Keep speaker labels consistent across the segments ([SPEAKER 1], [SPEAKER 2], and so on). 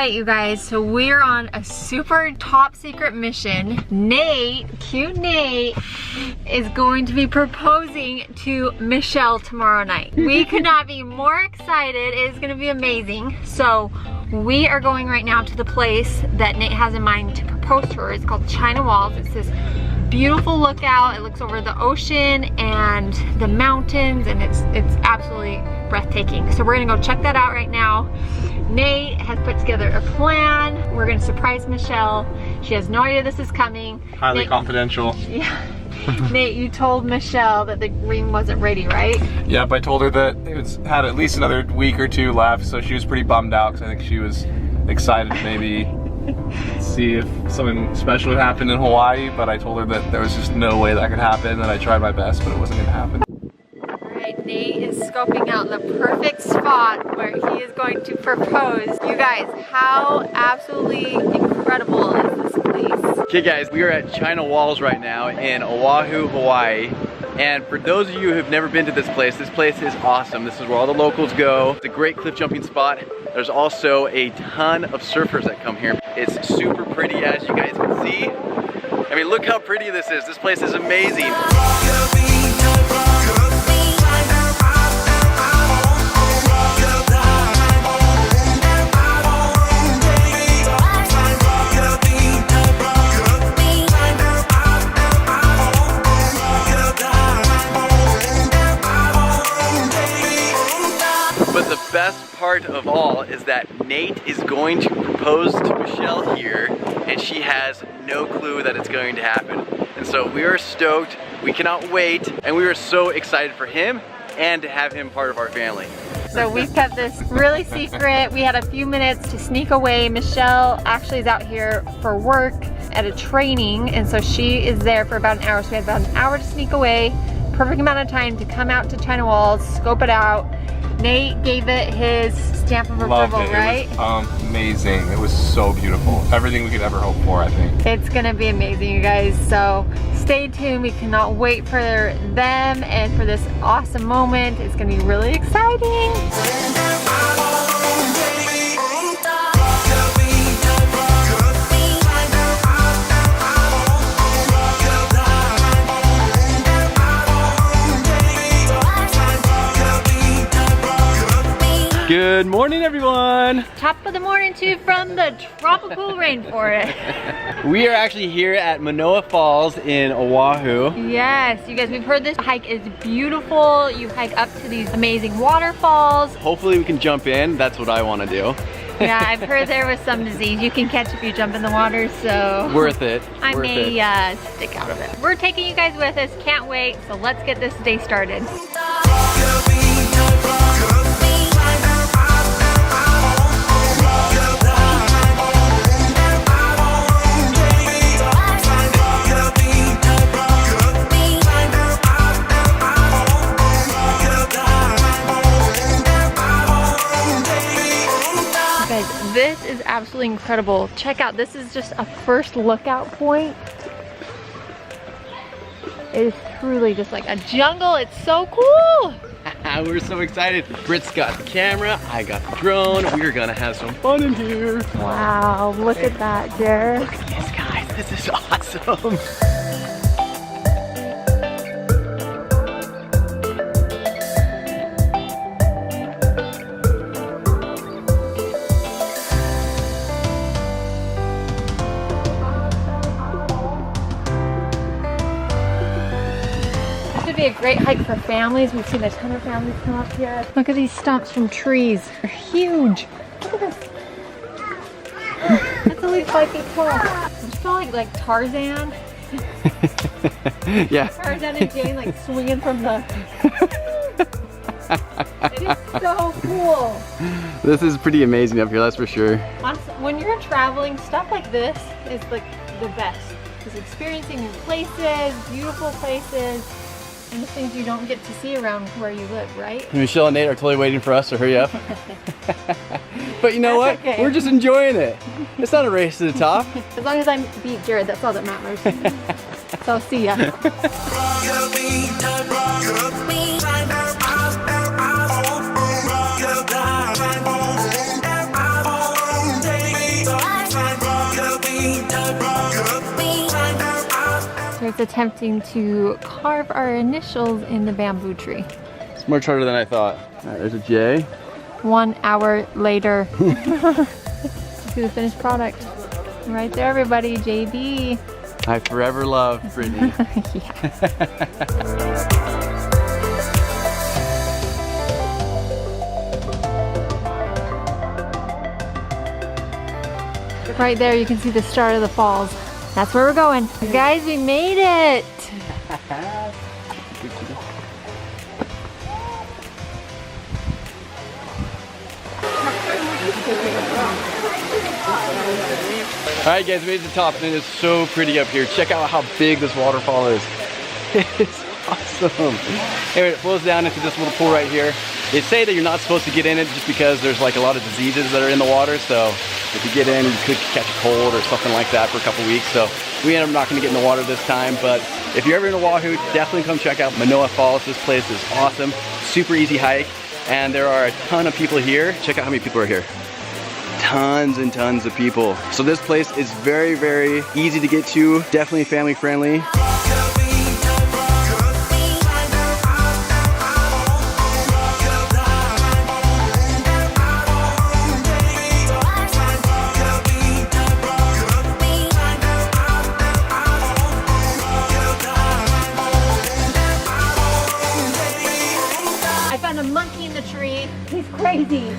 [SPEAKER 1] night, you guys. So we're on a super top secret mission. Nate, cute Nate, is going to be proposing to Michelle tomorrow night. We could not be more excited. It is gonna be amazing. So we are going right now to the place that Nate has in mind to propose to her. It's called China Walls. It's this beautiful lookout. It looks over the ocean and the mountains, and it's absolutely breathtaking. So we're gonna go check that out right now. Nate has put together a plan. We're gonna surprise Michelle. She has no idea this is coming.
[SPEAKER 2] Highly confidential.
[SPEAKER 1] Yeah. Nate, you told Michelle that the ring wasn't ready, right?
[SPEAKER 2] Yep, I told her that it had at least another week or two left, so she was pretty bummed out because I think she was excited to maybe see if something special would happen in Hawaii, but I told her that there was just no way that could happen, and I tried my best, but it wasn't gonna happen.
[SPEAKER 1] Alright, Nate is scoping out the perfect spot where he is going to propose. You guys, how absolutely incredible is this place?
[SPEAKER 3] Okay guys, we are at China Walls right now in Oahu, Hawaii. And for those of you who have never been to this place is awesome. This is where all the locals go. It's a great cliff jumping spot. There's also a ton of surfers that come here. It's super pretty, as you guys can see. I mean, look how pretty this is. This place is amazing. But the best part of all is that Nate is going to propose to Michelle here, and she has no clue that it's going to happen. And so we are stoked, we cannot wait, and we are so excited for him and to have him part of our family.
[SPEAKER 1] So we've kept this really secret. We had a few minutes to sneak away. Michelle actually is out here for work at a training, and so she is there for about an hour. So we had about an hour to sneak away. Perfect amount of time to come out to China Walls, scope it out. Nate gave it his stamp of approval, right?
[SPEAKER 2] It was amazing. It was so beautiful. Everything we could ever hope for, I think.
[SPEAKER 1] It's gonna be amazing, you guys. So stay tuned. We cannot wait for them and for this awesome moment. It's gonna be really exciting.
[SPEAKER 3] Good morning, everyone.
[SPEAKER 1] Top of the morning to you from the tropical rainforest.
[SPEAKER 3] We are actually here at Manoa Falls in Oahu.
[SPEAKER 1] Yes, you guys, we've heard this hike is beautiful. You hike up to these amazing waterfalls.
[SPEAKER 3] Hopefully we can jump in. That's what I want to do.
[SPEAKER 1] Yeah, I've heard there was some disease you can catch if you jump in the water, so
[SPEAKER 3] Worth it.
[SPEAKER 1] I may stick out of it. We're taking you guys with us, can't wait, so let's get this day started. This is absolutely incredible. Check out, this is just a first lookout point. It is truly just like a jungle. It's so cool.
[SPEAKER 3] We're so excited. Britt's got the camera, I got the drone. We're gonna have some fun in here.
[SPEAKER 1] Wow, look at that, Jared.
[SPEAKER 3] Look at this, guys. This is awesome.
[SPEAKER 1] Be a great hike for families. We've seen a ton of families come up here. Look at these stumps from trees. They're huge. Look at this. That's only 5 feet tall. I just feel like Tarzan.
[SPEAKER 3] Yeah.
[SPEAKER 1] Tarzan and Jane like swinging from the... It is so cool.
[SPEAKER 3] This is pretty amazing up here, that's for sure.
[SPEAKER 1] Honestly, when you're traveling, stuff like this is like the best. Because experiencing new places, beautiful places, and the things you don't get to see around where you live, right?
[SPEAKER 3] Michelle and Nate are totally waiting for us to hurry up. But you know what?
[SPEAKER 1] Okay.
[SPEAKER 3] We're just enjoying it. It's not a race to the top.
[SPEAKER 1] As long as I beat Jared, that's all that matters. So see ya. is attempting to carve our initials in the bamboo tree.
[SPEAKER 3] It's much harder than I thought. All right, there's a J.
[SPEAKER 1] 1 hour later. See the finished product. Right there, everybody, JB.
[SPEAKER 3] I forever love Brittany.
[SPEAKER 1] Right there, you can see the start of the falls. That's where we're going. Guys, we made it.
[SPEAKER 3] Alright guys, we made it to the top and it is so pretty up here. Check out how big this waterfall is. It's awesome. Anyway, it flows down into this little pool right here. They say that you're not supposed to get in it just because there's like a lot of diseases that are in the water. So if you get in, you could catch a cold or something like that for a couple weeks. So we ended up not going to get in the water this time. But if you're ever in Oahu, definitely come check out Manoa Falls. This place is awesome. Super easy hike. And there are a ton of people here. Check out how many people are here. Tons and tons of people. So this place is very, very easy to get to. Definitely family friendly.
[SPEAKER 1] I found a monkey in the tree. He's crazy.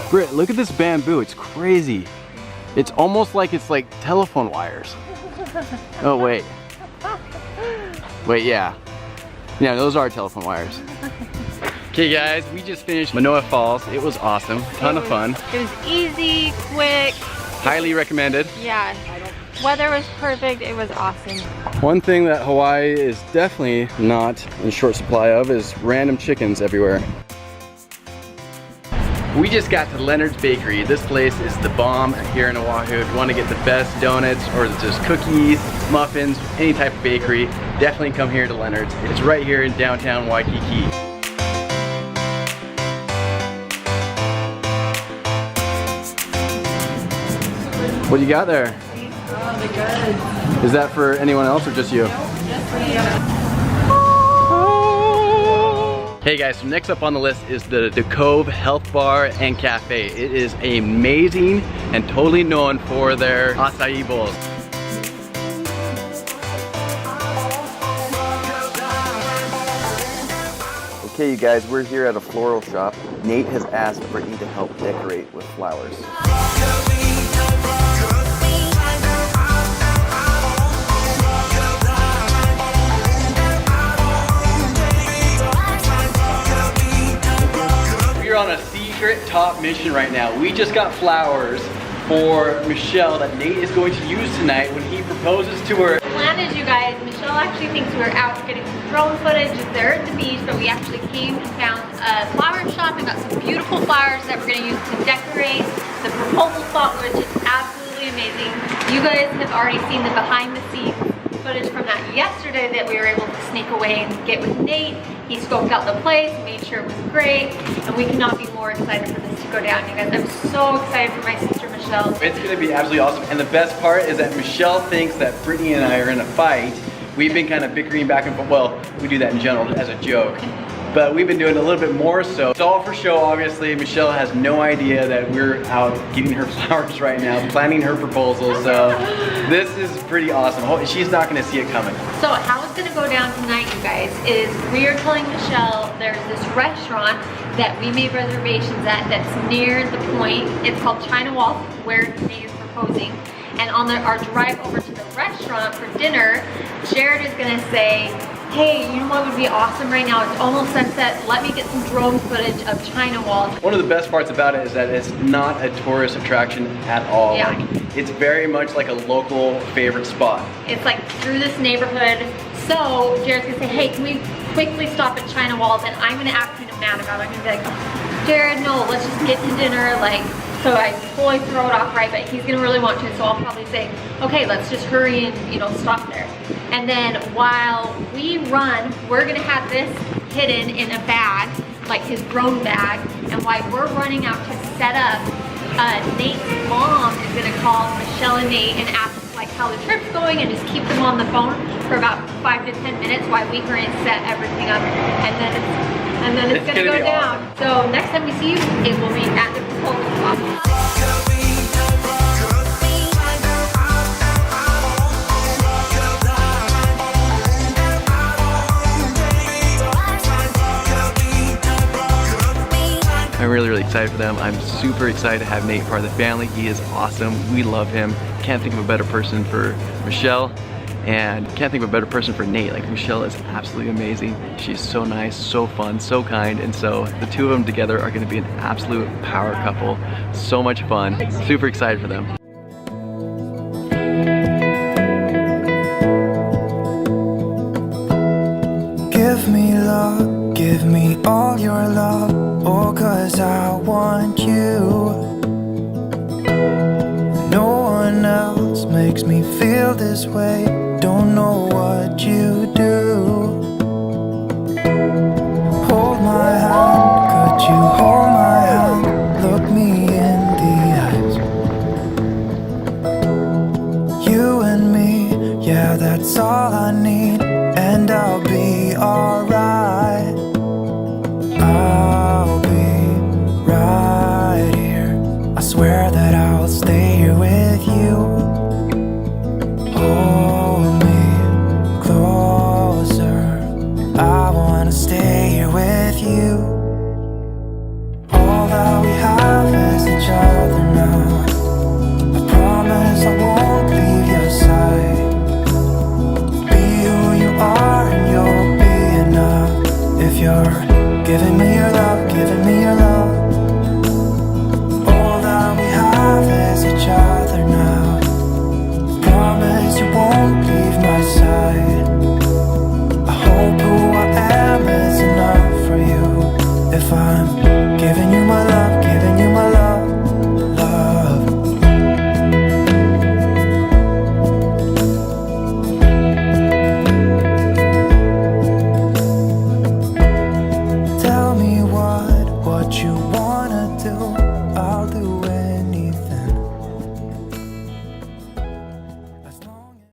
[SPEAKER 3] Britt, look at this bamboo, it's crazy. It's almost like it's like telephone wires. Oh wait. Wait, yeah. Yeah, those are telephone wires. Okay guys, we just finished Manoa Falls. It was awesome, ton of fun.
[SPEAKER 1] It was easy, quick.
[SPEAKER 3] Highly recommended.
[SPEAKER 1] Yeah, weather was perfect, it was awesome.
[SPEAKER 3] One thing that Hawaii is definitely not in short supply of is random chickens everywhere. We just got to Leonard's Bakery. This place is the bomb here in Oahu. If you want to get the best donuts or just cookies, muffins, any type of bakery, definitely come here to Leonard's. It's right here in downtown Waikiki. What do you got there?
[SPEAKER 4] Oh, they're good.
[SPEAKER 3] Is that for anyone else or just you?
[SPEAKER 4] Just me.
[SPEAKER 3] Hey guys, so next up on the list is the Cove Health Bar and Cafe. It is amazing and totally known for their acai bowls. Okay you guys, we're here at a floral shop. Nate has asked Brittany to help decorate with flowers. We're on a secret top mission right now. We just got flowers for Michelle that Nate is going to use tonight when he proposes to her.
[SPEAKER 1] The plan is, you guys, Michelle actually thinks we're out getting some drone footage there at the beach, but we actually came and found a flower shop and got some beautiful flowers that we're going to use to decorate the proposal spot, which is absolutely amazing. You guys have already seen the behind the scenes footage from that yesterday that we were able to sneak away and get with Nate. He scoped out the place, made sure it was great, and we cannot be more excited for this to go down, you guys. I'm so excited for my sister Michelle.
[SPEAKER 3] It's gonna be absolutely awesome, and the best part is that Michelle thinks that Brittany and I are in a fight. We've been kind of bickering back and forth. Well, we do that in general as a joke. But we've been doing a little bit more so. It's all for show, obviously. Michelle has no idea that we're out getting her flowers right now, planning her proposal, so this is pretty awesome. She's not gonna see it coming.
[SPEAKER 1] So how it's gonna go down tonight, you guys, is we are telling Michelle there's this restaurant that we made reservations at that's near the point. It's called China Wall, where Nate is proposing. And on our drive over to the restaurant for dinner, Jared is gonna say, hey, you know what would be awesome right now? It's almost sunset. Let me get some drone footage of China Wall.
[SPEAKER 3] One of the best parts about it is that it's not a tourist attraction at all.
[SPEAKER 1] Yeah.
[SPEAKER 3] Like, it's very much like a local favorite spot.
[SPEAKER 1] It's like through this neighborhood. So Jared's gonna say, hey, can we quickly stop at China Walls? And I'm gonna act kind of mad about it. I'm gonna be like, oh, Jared, no, let's just get to dinner. Like, so I totally throw it off right, but he's gonna really want to, so I'll probably say, okay, let's just hurry and, you know, stop there. And then while we run, we're gonna have this hidden in a bag, like his grown bag, and while we're running out to set up, Nate's mom is gonna call Michelle and Nate and ask like how the trip's going and just keep them on the phone for about 5 to 10 minutes while we hurry and set everything up, and then it's gonna go down. Awesome. So next time we see you, it will be at the proposal spot.
[SPEAKER 3] I'm really excited for them. I'm super excited to have Nate part of the family. He is awesome. We love him. Can't think of a better person for Michelle, and can't think of a better person for Nate. Like, Michelle is absolutely amazing. She's so nice, so fun, so kind, and so the two of them together are gonna be an absolute power couple. So much fun. Super excited for them.
[SPEAKER 5] Give me love, give me all your love, oh, 'cause I want you. No one else makes me feel this way, don't know what you do. Hold my hand, could you hold my hand, look me in the eyes. You and me, yeah, that's all I need, and I'll be alright. I'll be right here. I swear that I'll stay here with you. Hold me closer. I wanna stay here with you. All that we have is each other now. I promise I won't leave your side. Be who you are and you'll be enough. If you're giving me